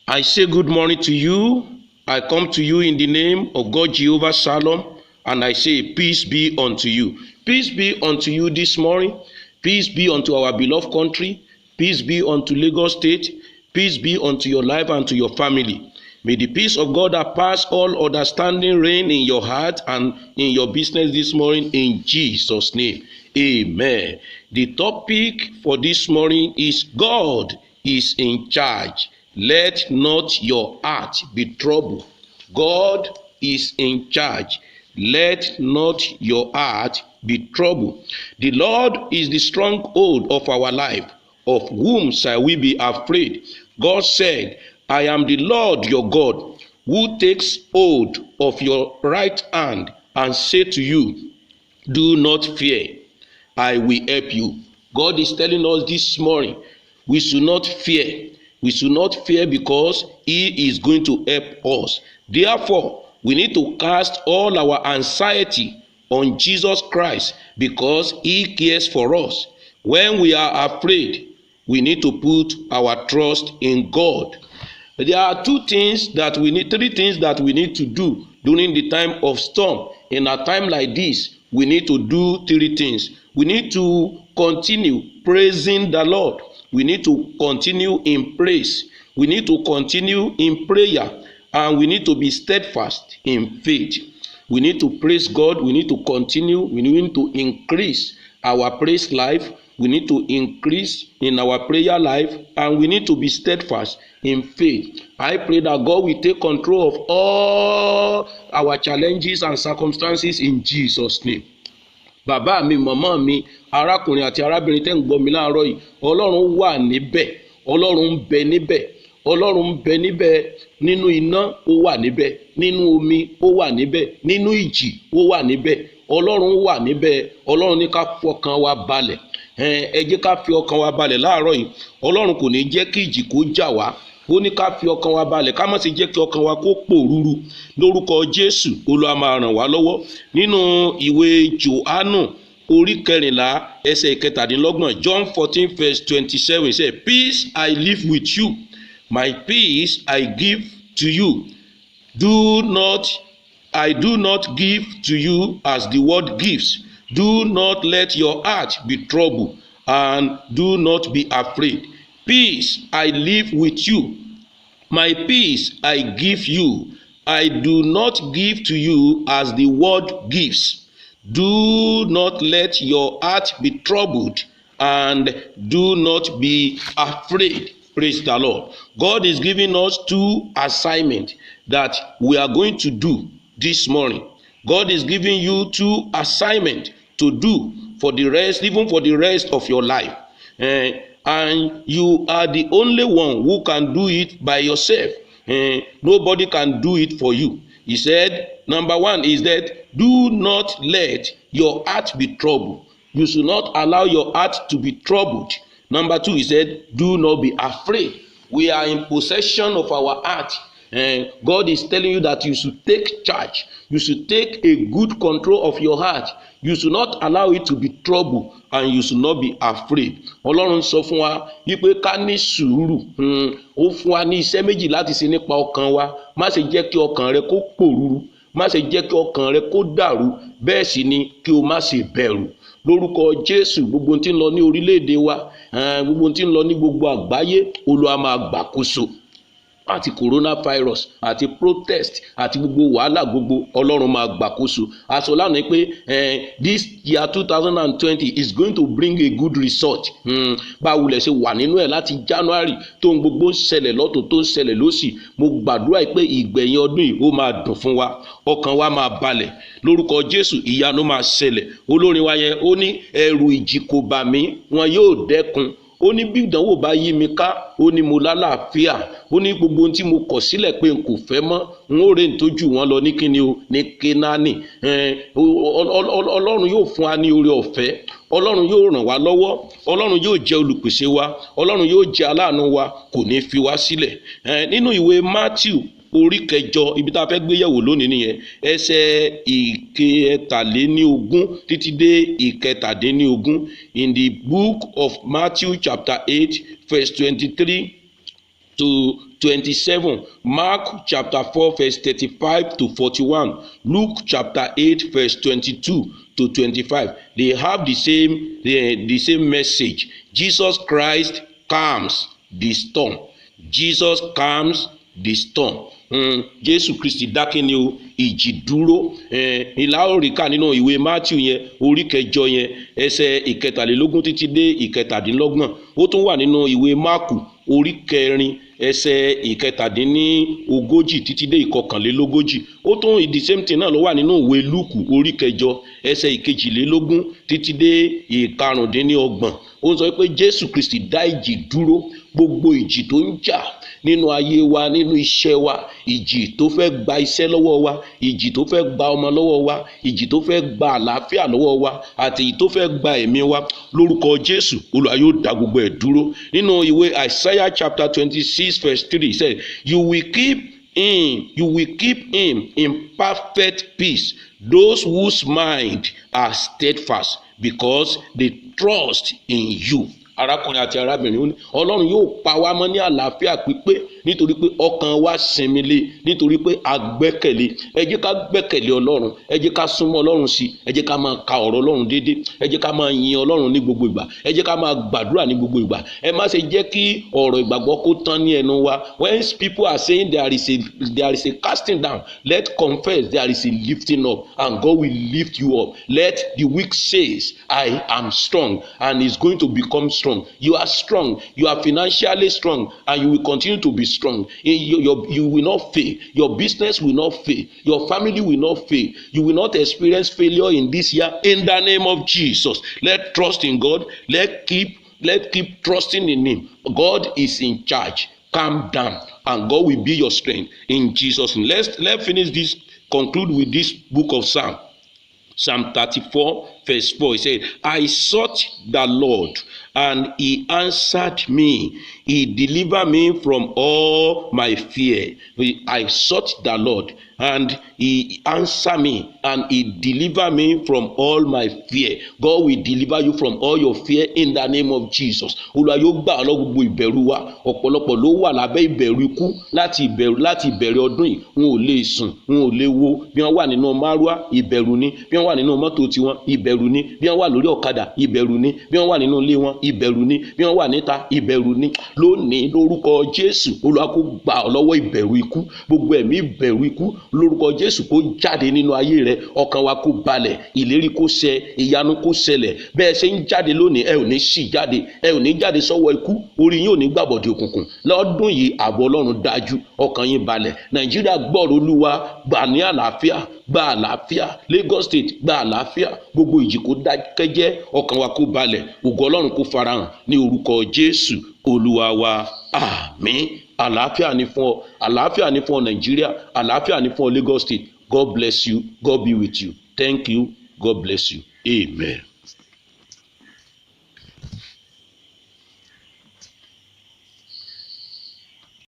I say good morning to you. I come to you in the name of God Jehovah Shalom, and I say peace be unto you. Peace be unto you this morning. Peace be unto our beloved country. Peace be unto Lagos State. Peace be unto your life and to your family. May the peace of God that pass all understanding reign in your heart and in your business this morning in Jesus' name. Amen. The topic for this morning is God is in charge. Let not your heart be troubled. God is in charge. Let not your heart be troubled. The Lord is the stronghold of our life. Of whom shall we be afraid? God said, I am the Lord your God, who takes hold of your right hand and say to you, do not fear, I will help you. God is telling us this morning, we should not fear. We should not fear because He is going to help us. Therefore, we need to cast all our anxiety on Jesus Christ because He cares for us. When we are afraid, we need to put our trust in God. There are three things that we need to do during the time of storm. In a time like this, we need to do three things. We need to continue praising the Lord. We need to continue in praise. We need to continue in prayer. And we need to be steadfast in faith. We need to praise God. We need to continue. We need to increase our praise life. We need to increase in our prayer life, and we need to be steadfast in faith. I pray that God will take control of all our challenges and circumstances in Jesus' name. Bàbá mi, màmá mi, arákùnrin àti arábìnrin tẹ́ ń gbọ́ mi láàárọ̀ yìí, Ọlọ́run wà níbẹ̀, Ọlọ́run ń bẹ níbẹ̀, Ọlọ́run ń bẹ níbẹ̀, nínú iná ó wà níbẹ̀, nínú omi ó wà níbẹ̀, nínú ìjì ó wà níbẹ̀, Ọlọ́run wà níbẹ̀. Ọlọ́run ní ká fọkàn wa balẹ̀. Ẹ jẹ́ ká fi ọkàn wa balẹ̀ láàárọ̀ yìí. Ọlọ́run kò ní jẹ́ kí ìjì kó jà wá. Ó ní ká fi ọkàn wa balẹ̀, ká má ṣe jẹ́ kí ọkàn wa kó pòrúurú. Lórúkọ Jésù, Olúwa máa ràn wá lọ́wọ́. Nínú ìwé Jòhánù orí 14 ẹsẹ̀ 17, John 14 verse 27 say, peace I live with you, my peace I give to you. I do not give to you as the world gives. Do not let your heart be troubled, and do not be afraid. Peace I live with you. My peace I give you. I do not give to you as the world gives. Do not let your heart be troubled, and do not be afraid. Praise the Lord. God is giving us two assignments that we are going to do this morning. God is giving you two assignments to do for the rest, even for the rest of your life. And you are the only one who can do it by yourself. Nobody can do it for you. He said, number one is that do not let your heart be troubled. You should not allow your heart to be troubled. Number two, he said, do not be afraid. We are in possession of our heart. And God is telling you that you should take charge. You should take a good control of your heart. You should not allow it to be troubled, and you should not be afraid. Ọlọ́run sọ fún wa wípé ká ní sùúrù. Ó fún wa ní iṣẹ́ méjì láti ṣe nípa ọkàn wa. Má ṣe jẹ́ kí ọkàn rẹ kó pòrúurú. Má ṣe jẹ́ kí ọkàn rẹ kó dàrú. Bẹ́ẹ̀ sì ni kí o má ṣe bẹ̀rù. Lórúkọ Jésù, gbogbo ohun tí ń lọ ní orílẹ̀-èdè wa, gbogbo ohun tí ń lọ ní gbogbo àgbáyé, Olúwa máa gbàkóso. Àti coronavirus, àti protest, àti gbogbo wàhálà gbogbo, Ọlọ́run máa gbàkóso. Aṣọ lánàá pé this year 2020 is going to bring a good result. Báwulẹ̀ ṣe wà nínú ẹ̀ láti January tó ń gbogbo ń ṣẹlẹ̀ lọ́tún tó ń ṣẹlẹ̀ lósì. Mo gbàdúrà pé ìgbẹ̀yìn ọdún yìí ó máa dùn fún wa. Ọkàn wa máa balẹ̀. Lórúkọ Jésù, ìyanu máa ṣẹlẹ̀. Olórin wa yẹn ó ní ẹ̀rù ìjì kò bà mí, wọn yóò dẹ́kun. Ó ní bí ìdánwò bá yí mi ká, ó ní mo lálàáfíà. Ó ní gbogbo ohun tí mo kọ̀ sílẹ̀ pé n kò fẹ́ mọ́, n ó rè ń tójú wọn lọ ní kíni o, ní Kénáánì. Ọlọ́run yóò fún wa ní oore ọ̀fẹ́. Ọlọ́run yóò ràn wá lọ́wọ́. Ọlọ́run yóò jẹ́ olùpèsè wa. Ọlọ́run yóò jẹ́ aláàánú wa, kò ní fi wá sílẹ̀. Nínú ìwé Matthew orí 8, ibi tá a fẹ́ gbéyẹ̀wò lónìí nìyẹn, ẹsẹ̀ 17 títí dé 17. In the book of Matthew chapter 8 verse 23 to 27, Mark chapter 4 verse 35 to 41, Luke chapter 8 verse 22 to 25. They have the same message. Jesus Christ calms the storm. Jesus calms the storm. Jésù Kristi dákẹ́ ni o, ìjì dúró. Ìlà òrìkà nínú ìwé Matthew yẹn orí kẹjọ yẹn ẹsẹ̀ ìkẹtàlélógún títí dé ìkẹtàdínlọ́gbọ̀n. Ó tún wà nínú ìwé Máàkù orí kẹrin ẹsẹ̀ ìkẹtàdínlógójì títí dé ìkọkànlélógójì. Ó tún the same thing náà ló wà nínú ìwé Lúùkù orí kẹjọ ẹsẹ̀ ìkejìlélógún títí dé ìkarùndínlọ́gbọ̀n. Ó sọ pé Jésù Kristi dá ìjì dúró. Gbogbo ìjì tó ń jà nínú ayé wa, nínú iṣẹ́ wa, ìjì tó fẹ́ gba iṣẹ́ lọ́wọ́ wa, ìjì tó fẹ́ gba ọmọ lọ́wọ́ wa, ìjì tó fẹ́ gba àlàáfíà lọ́wọ́ wa, àti èyí tó fẹ́ gba ẹ̀mí wa, lórúkọ Jésù Olúwa yóò dá gbogbo ẹ̀ dúró. Nínú ìwé Isaiah chapter 26 verse 3 said, you will keep him in perfect peace, those whose mind are steadfast, because they trust in you. Arákùnrin àti arábìnrin, Ọlọ́run yóò pa wá mọ́ ní àlàáfíà pípé nítorí pé ọkàn wa sinmi lé, nítorí pé a gbẹ́kẹ̀lé. Ẹ jẹ́ ká gbẹ́kẹ̀lé Ọlọ́run, ẹ jẹ́ ká súnmọ́ Ọlọ́run sí, ẹ jẹ́ ká máa ka ọ̀rọ̀ Ọlọ́run déédé, ẹ jẹ́ ká máa yin Ọlọ́run ní gbogbo ìgbà, ẹ jẹ́ ká máa gbàdúrà ní gbogbo ìgbà. Ẹ má ṣe jẹ́ kí ọ̀rọ̀ ìgbàgbọ́ kó tán ní ẹnu wa. When people are saying there is a casting down, let's confess there is a lifting up, and God will lift you up. Let the weak say, I am strong, and is going to become strong. You are strong, you are financially strong, and you will continue to be strong. You will not fail. Your business will not fail. Your family will not fail. You will not experience failure in this year, in the name of Jesus. Let's trust in God. Let's keep trusting in Him. God is in charge. Calm down, and God will be your strength in Jesus' name. Let's finish this, conclude with this book of Psalm 34 verse 4. He said, I sought the Lord, and He answered me. He delivered me from all my fear. I sought the Lord, and He answered me, and He delivered me from all my fear. God will deliver you from all your fear in the name of Jesus. Olúwa yóò gbà ọ́ lọ́wọ́ gbogbo ìbẹ̀rù wa. Ọ̀pọ̀lọpọ̀ ló wà lábẹ́ ìbẹ̀rù ikú láti ìbẹ̀rẹ̀ ọdún yìí. Wọn ò lè sùn, wọn ò lè wo. Bí wọ́n wà nínú márúwá, ìbẹ̀rù ni. Bí wọ́n wà nínú mọ́tò tiwọn, ìbẹ̀rù ni. Bí wọ́n wà lórí ọ̀kadà, ìbẹ̀rù ni. Bí wọ́n wà nínú ilé wọn, ìbẹ̀rù ni. Bí wọ́n wà níta, ìbẹ̀rù ni. Lónìí lórúkọ Jésù, Olúwa kó gbà ọ́ lọ́wọ́ ìbẹ̀rù ikú. Gbogbo ẹ̀mí ìbẹ̀rù ikú lórúkọ Jésù kó jáde nínú ayé rẹ. Ọkàn wa kó balẹ̀, ìlérí kó ṣẹ, ìyanu kó ṣẹlẹ̀. Bẹ́ẹ̀ ṣe ń jáde lónìí, ẹ ò ní ṣì jáde, ẹ ò ní jáde sọ́wọ́ ikú, orí yín ò ní gbàbọ̀dé òkùnkùn. Lọ́dún yìí ààbò Ọlọ́run dájú, ọkàn yín balẹ̀. Nàìjíríà gbọ́rọ̀ Olúwa, gbà ní àlàáfíà, gba àlàáfíà. Lagos State gba àlàáfíà. Gbogbo ìjì kó dákẹ́jẹ́, ọkàn wa kó balẹ̀, ògo Ọlọ́run kó farahàn ní orúkọ Jésù Olúwa wa. Àmín. Àlàáfíà ni fún ọ, àlàáfíà ni fún ọ Nàìjíríà, àlàáfíà ni fún ọ Lagos State. God bless you. God be with you. Thank you. God bless you. Amen.